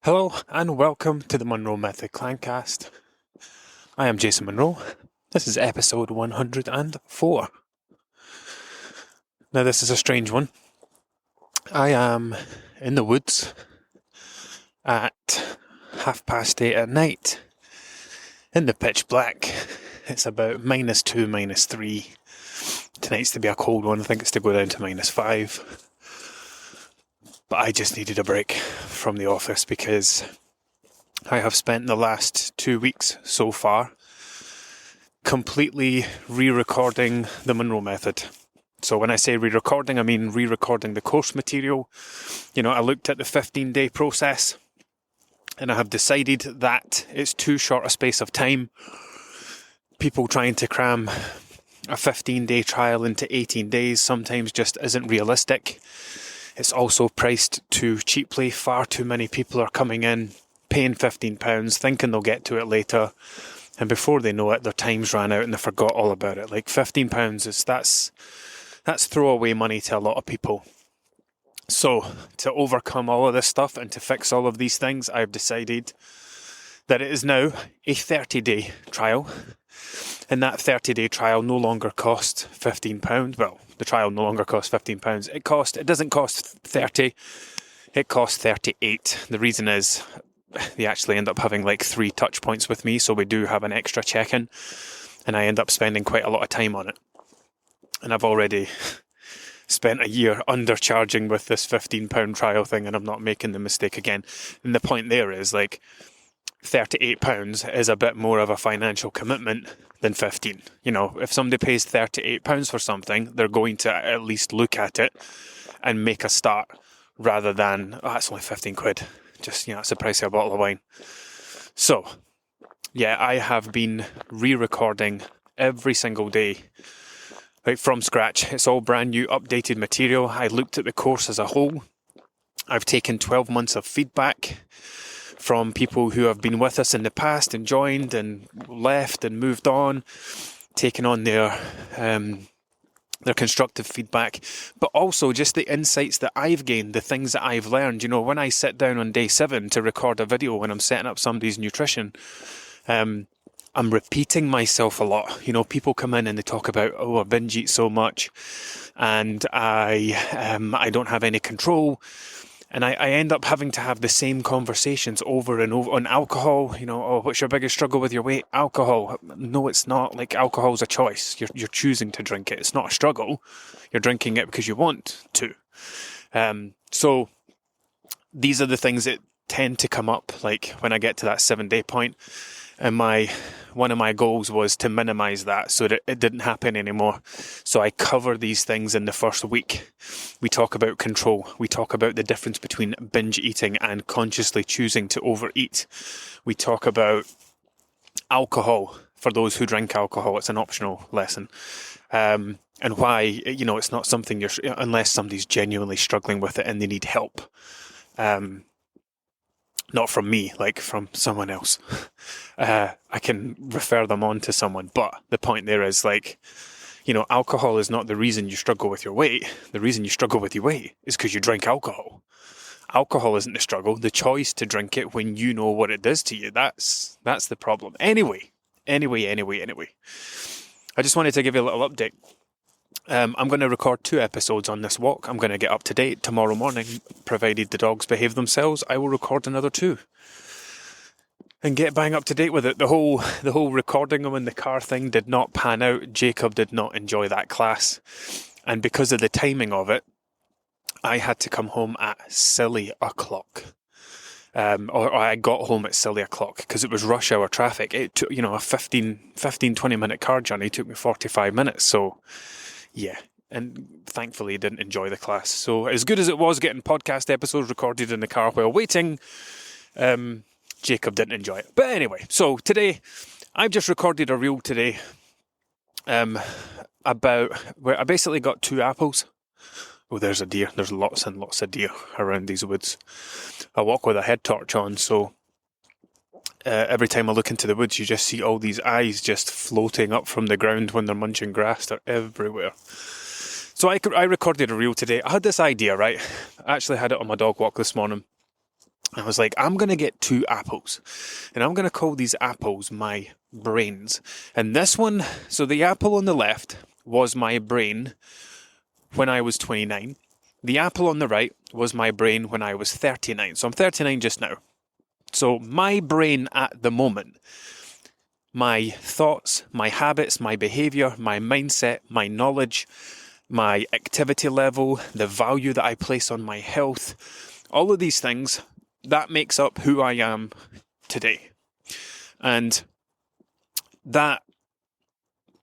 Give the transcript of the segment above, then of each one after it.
Hello and welcome to the Monroe Method Clancast. I am Jason Monroe. This is episode 104. Now this is a strange one. I am in the woods at 8:30 at night in the pitch black. It's about -2, -3. Tonight's to be a cold one. I think it's to go down to -5. But I just needed a break from the office because I have spent the last 2 weeks so far completely re-recording the Monroe Method. So when I say re-recording, I mean re-recording the course material. I looked at the 15-day process and I have decided that it's too short a space of time. People trying to cram a 15-day trial into 18 days sometimes just isn't realistic. It's also priced too cheaply. Far too many people are coming in, paying £15, thinking they'll get to it later, and before they know it, their time's ran out and they forgot all about it. Like £15 that's throwaway money to a lot of people. So to overcome all of this stuff and to fix all of these things, I've decided that it is now a 30-day trial, and that 30-day trial no longer costs £15. Well, the trial no longer costs £15. It doesn't cost 30. It costs 38. The reason is they actually end up having like 3 touch points with me, so we do have an extra check-in, and I end up spending quite a lot of time on it. And I've already spent a year undercharging with this £15 trial thing, and I'm not making the mistake again. And the point there is, like, £38 is a bit more of a financial commitment than 15. If somebody pays £38 for something, they're going to at least look at it and make a start, rather than, it's only 15 quid. Just, it's the price of a bottle of wine. So, yeah, I have been re-recording every single day, right from scratch. It's all brand new, updated material. I looked at the course as a whole. I've taken 12 months of feedback from people who have been with us in the past and joined and left and moved on, taken on their constructive feedback, but also just the insights that I've gained, the things that I've learned. When I sit down on day 7 to record a video when I'm setting up somebody's nutrition, I'm repeating myself a lot. People come in and they talk about, I binge eat so much and I don't have any control. And I end up having to have the same conversations over and over on alcohol. What's your biggest struggle with your weight? Alcohol. No, it's not. Like, alcohol's a choice. You're choosing to drink it. It's not a struggle. You're drinking it because you want to. So these are the things that tend to come up, like when I get to that 7-day point. And one of my goals was to minimize that so that it didn't happen anymore. So I cover these things in the first week. We talk about control. We talk about the difference between binge eating and consciously choosing to overeat. We talk about alcohol. For those who drink alcohol, it's an optional lesson. And why, it's not something unless somebody's genuinely struggling with it and they need help. Not from me, like from someone else. I can refer them on to someone. But the point there is, alcohol is not the reason you struggle with your weight. The reason you struggle with your weight is because you drink alcohol. Alcohol isn't the struggle. The choice to drink it when you know what it does to you, that's the problem. Anyway. I just wanted to give you a little update. I'm going to record 2 episodes on this walk. I'm going to get up to date tomorrow morning. Provided the dogs behave themselves, I will record another 2 and get bang up to date with it. The whole recording them in the car thing did not pan out. Jacob did not enjoy that class, and because of the timing of it, I had to come home at silly o'clock. Or I got home at silly o'clock because it was rush hour traffic. It took, a 15-20 minute car journey took me 45 minutes. So yeah, and thankfully didn't enjoy the class. So as good as it was getting podcast episodes recorded in the car while waiting, Jacob didn't enjoy it. But anyway, so today, I've just recorded a reel today about where I basically got 2 apples. Oh, there's a deer. There's lots and lots of deer around these woods. I walk with a head torch on, so every time I look into the woods, you just see all these eyes just floating up from the ground when they're munching grass. They're everywhere. So I recorded a reel today. I had this idea, right? I actually had it on my dog walk this morning. I was like, I'm going to get 2 apples, and I'm going to call these apples my brains. And this one, so the apple on the left was my brain when I was 29. The apple on the right was my brain when I was 39. So I'm 39 just now. So my brain at the moment, my thoughts, my habits, my behaviour, my mindset, my knowledge, my activity level, the value that I place on my health, all of these things, that makes up who I am today. And that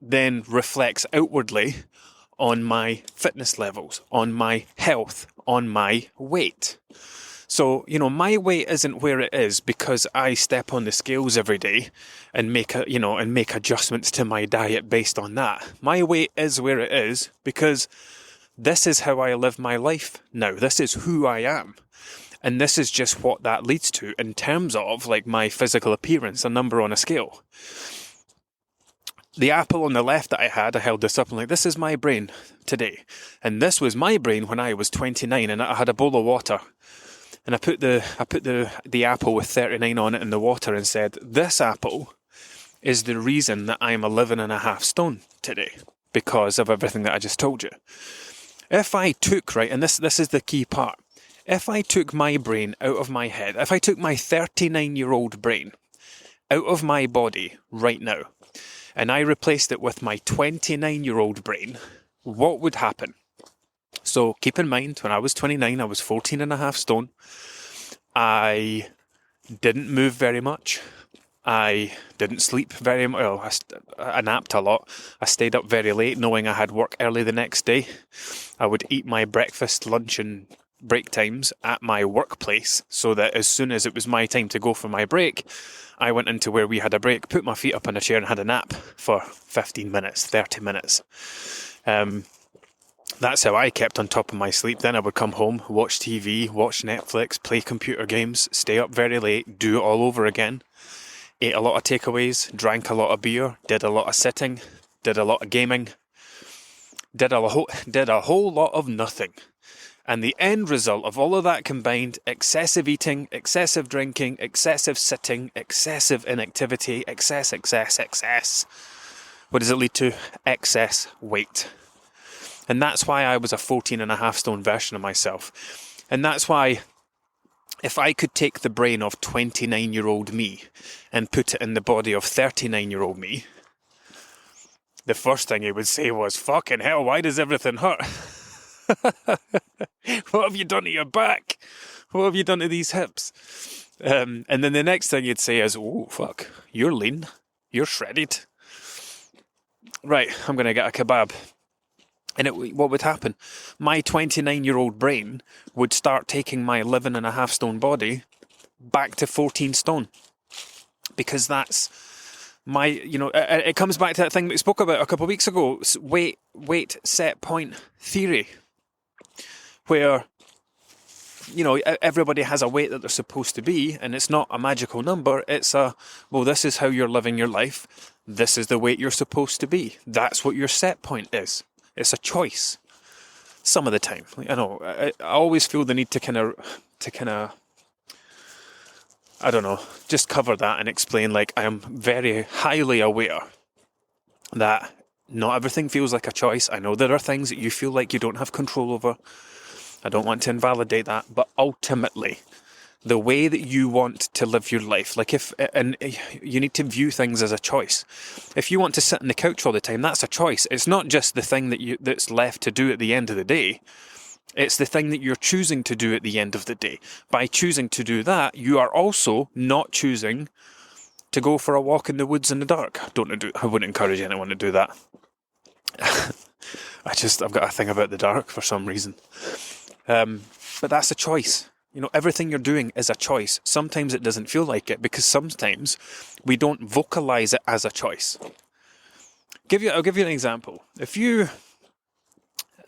then reflects outwardly on my fitness levels, on my health, on my weight. So, my weight isn't where it is because I step on the scales every day and make adjustments to my diet based on that. My weight is where it is because this is how I live my life now. This is who I am. And this is just what that leads to in terms of like my physical appearance, a number on a scale. The apple on the left that I held this up and like, this is my brain today. And this was my brain when I was 29 and I had a bowl of water. And I put the apple with 39 on it in the water and said, this apple is the reason that I'm 11.5 stone today because of everything that I just told you. If I took, right, and this is the key part, if I took my brain out of my head, if I took my 39-year-old brain out of my body right now, and I replaced it with my 29-year-old brain, what would happen? So keep in mind, when I was 29, I was 14.5 stone. I didn't move very much. I didn't sleep very much. Well, I napped a lot. I stayed up very late knowing I had work early the next day. I would eat my breakfast, lunch and break times at my workplace so that as soon as it was my time to go for my break, I went into where we had a break, put my feet up in a chair and had a nap for 15 minutes, 30 minutes. That's how I kept on top of my sleep. Then I would come home, watch TV, watch Netflix, play computer games, stay up very late, do it all over again. Ate a lot of takeaways, drank a lot of beer, did a lot of sitting, did a lot of gaming, did a whole lot of nothing. And the end result of all of that combined, excessive eating, excessive drinking, excessive sitting, excessive inactivity, excess. What does it lead to? Excess weight. And that's why I was a 14.5 stone version of myself. And that's why if I could take the brain of 29-year-old me and put it in the body of 39-year-old me, the first thing he would say was, fucking hell, why does everything hurt? What have you done to your back? What have you done to these hips? And then the next thing you'd say is, oh, fuck, you're lean. You're shredded. Right, I'm going to get a kebab. And what would happen? My 29-year-old brain would start taking my 11.5 stone body back to 14 stone. Because that's my, it comes back to that thing that we spoke about a couple of weeks ago, weight set point theory, where, everybody has a weight that they're supposed to be, and it's not a magical number, it's this is how you're living your life, this is the weight you're supposed to be, that's what your set point is. It's a choice. Some of the time. I know, I always feel the need to kind of, I don't know, just cover that and explain, I am very highly aware that not everything feels like a choice. I know there are things that you feel like you don't have control over. I don't want to invalidate that, but ultimately, the way that you want to live your life, you need to view things as a choice. If you want to sit on the couch all the time, that's a choice. It's not just the thing that's left to do at the end of the day. It's the thing that you're choosing to do at the end of the day. By choosing to do that, you are also not choosing to go for a walk in the woods in the dark. I wouldn't encourage anyone to do that. I've got a thing about the dark for some reason. But that's a choice. Everything you're doing is a choice. Sometimes it doesn't feel like it because sometimes we don't vocalize it as a choice. I'll give you an example.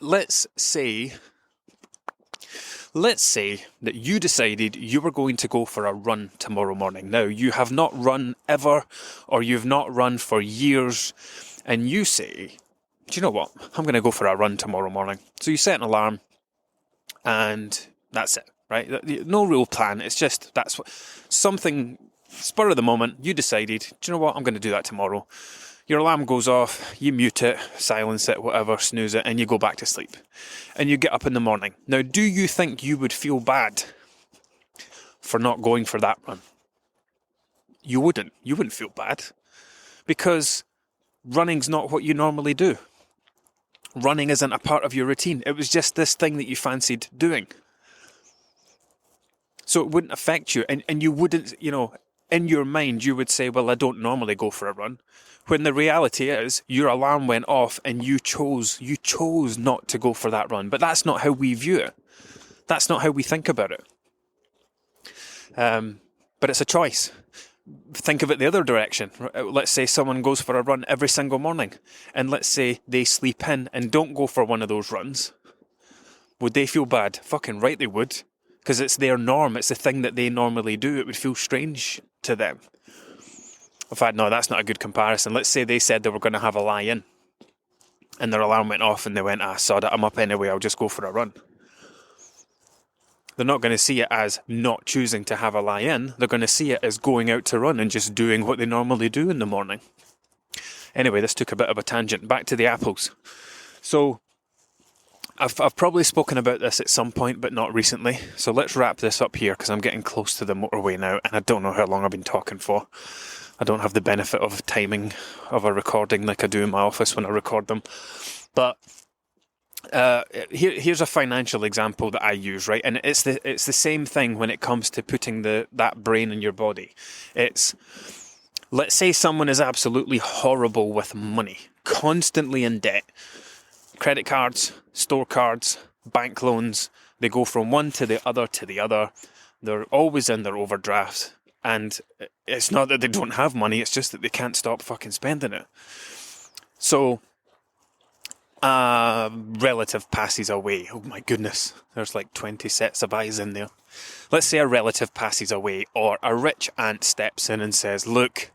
Let's say that you decided you were going to go for a run tomorrow morning. Now, you have not run ever, or you've not run for years, and you say, do you know what? I'm going to go for a run tomorrow morning. So you set an alarm, and that's it. right? No real plan. It's just that's what something spur of the moment. You decided, do you know what? I'm going to do that tomorrow. Your alarm goes off, you mute it, silence it, whatever, snooze it, and you go back to sleep. And you get up in the morning. Now, do you think you would feel bad for not going for that run? You wouldn't. You wouldn't feel bad. Because running's not what you normally do. Running isn't a part of your routine. It was just this thing that you fancied doing. So it wouldn't affect you. And you wouldn't, in your mind, you would say, well, I don't normally go for a run. When the reality is, your alarm went off and you chose not to go for that run. But that's not how we view it. That's not how we think about it. But it's a choice. Think of it the other direction. Let's say someone goes for a run every single morning, and let's say they sleep in and don't go for one of those runs. Would they feel bad? Fucking right they would. Because it's their norm. It's the thing that they normally do. It would feel strange to them. In fact, no, that's not a good comparison. Let's say they said they were going to have a lie-in, and their alarm went off and they went, sod it, I'm up anyway, I'll just go for a run. They're not going to see it as not choosing to have a lie-in. They're going to see it as going out to run and just doing what they normally do in the morning. Anyway, this took a bit of a tangent. Back to the apples. So, I've probably spoken about this at some point, but not recently. So let's wrap this up here, because I'm getting close to the motorway now, and I don't know how long I've been talking for. I don't have the benefit of timing of a recording like I do in my office when I record them. But here's a financial example that I use, right? And it's the same thing when it comes to putting that brain in your body. It's, let's say someone is absolutely horrible with money, constantly in debt. Credit cards, store cards, bank loans, they go from one to the other to the other. They're always in their overdraft. And it's not that they don't have money, it's just that they can't stop fucking spending it. So, relative passes away. Oh my goodness, there's like 20 sets of eyes in there. Let's say a relative passes away, or a rich aunt steps in and says, look,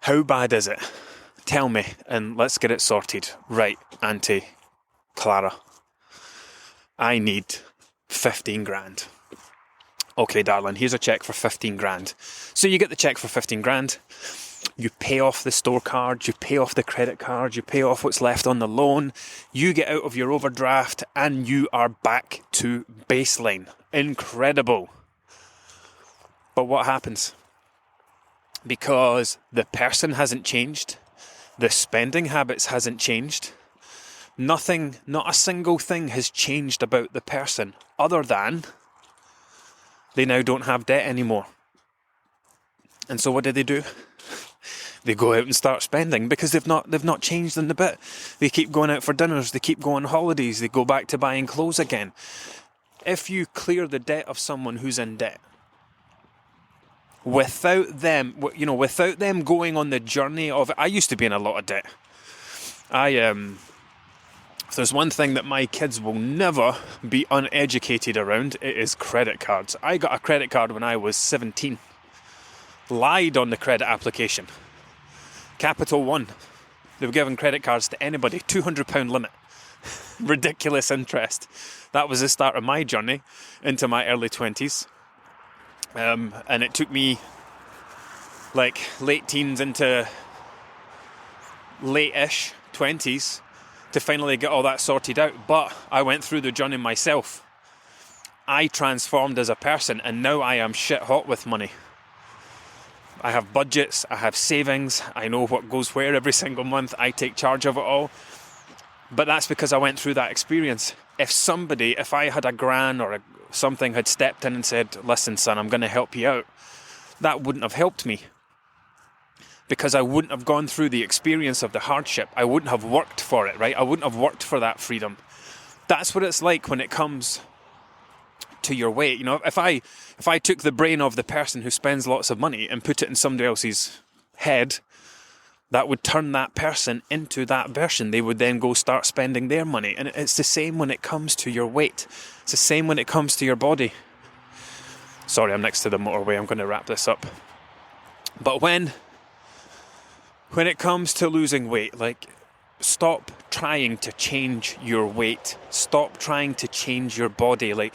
how bad is it? Tell me, and let's get it sorted. Right, Auntie Clara, I need 15 grand. Okay, darling, here's a cheque for 15 grand. So you get the cheque for 15 grand. You pay off the store card, you pay off the credit card, you pay off what's left on the loan. You get out of your overdraft and you are back to baseline. Incredible. But what happens? Because the person hasn't changed, the spending habits hasn't changed, nothing, not a single thing has changed about the person other than they now don't have debt anymore. And so what do? They go out and start spending because they've not changed in the bit. They keep going out for dinners, they keep going on holidays, they go back to buying clothes again. If you clear the debt of someone who's in debt, without them going on the journey of, I used to be in a lot of debt. If there's one thing that my kids will never be uneducated around, it is credit cards. I got a credit card when I was 17. Lied on the credit application. Capital One. They were giving credit cards to anybody. £200 limit. Ridiculous interest. That was the start of my journey into my early 20s. And it took me like late teens into late-ish 20s to finally get all that sorted out. But I went through the journey myself. I transformed as a person, and now I am shit hot with money. I have budgets, I have savings, I know what goes where every single month, I take charge of it all. But that's because I went through that experience. If I had a gran or something had stepped in and said, listen son, I'm going to help you out, that wouldn't have helped me. Because I wouldn't have gone through the experience of the hardship. I wouldn't have worked for it, right? I wouldn't have worked for that freedom. That's what it's like when it comes to your weight. You know, if I took the brain of the person who spends lots of money and put it in somebody else's head, that would turn that person into that version. They would then go start spending their money. And it's the same when it comes to your weight. It's the same when it comes to your body. Sorry, I'm next to the motorway. I'm going to wrap this up. But when it comes to losing weight, like, stop trying to change your weight. Stop trying to change your body. Like,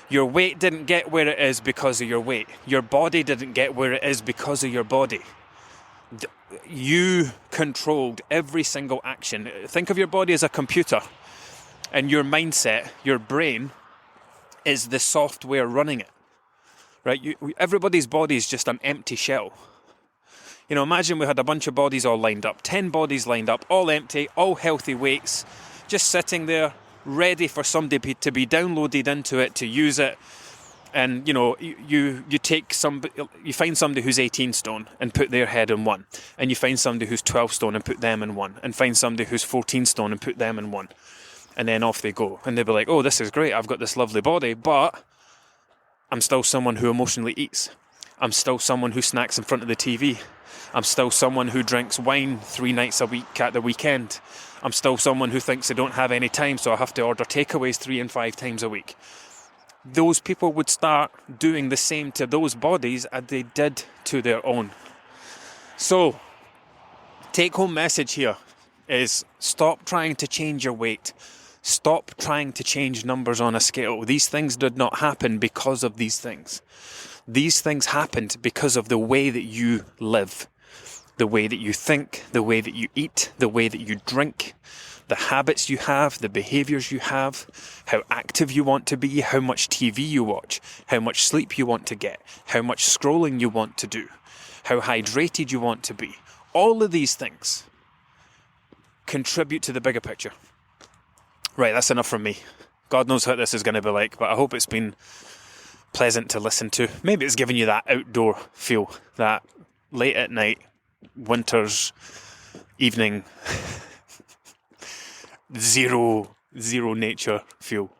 Your weight didn't get where it is because of your weight. Your body didn't get where it is because of your body. You controlled every single action. Think of your body as a computer, and your mindset, your brain, is the software running it. Right? Everybody's body is just an empty shell. Imagine we had a bunch of bodies all lined up, 10 bodies lined up, all empty, all healthy weights, just sitting there, ready for somebody to be downloaded into it, to use it. And you find somebody who's 18 stone and put their head in one, and you find somebody who's 12 stone and put them in one, and find somebody who's 14 stone and put them in one, and then off they go. And they'll be like, oh, this is great, I've got this lovely body, but I'm still someone who emotionally eats. I'm still someone who snacks in front of the TV. I'm still someone who drinks wine 3 nights a week at the weekend. I'm still someone who thinks they don't have any time, so I have to order takeaways 3 and 5 times a week. Those people would start doing the same to those bodies as they did to their own. So, take-home message here is stop trying to change your weight. Stop trying to change numbers on a scale. These things did not happen because of these things. These things happened because of the way that you live, the way that you think, the way that you eat, the way that you drink, the habits you have, the behaviours you have, how active you want to be, how much TV you watch, how much sleep you want to get, how much scrolling you want to do, how hydrated you want to be. All of these things contribute to the bigger picture. Right, that's enough from me. God knows what this is going to be like, but I hope it's been pleasant to listen to. Maybe it's giving you that outdoor feel, that late at night, winter's evening, zero nature feel.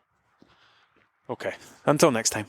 Okay, until next time.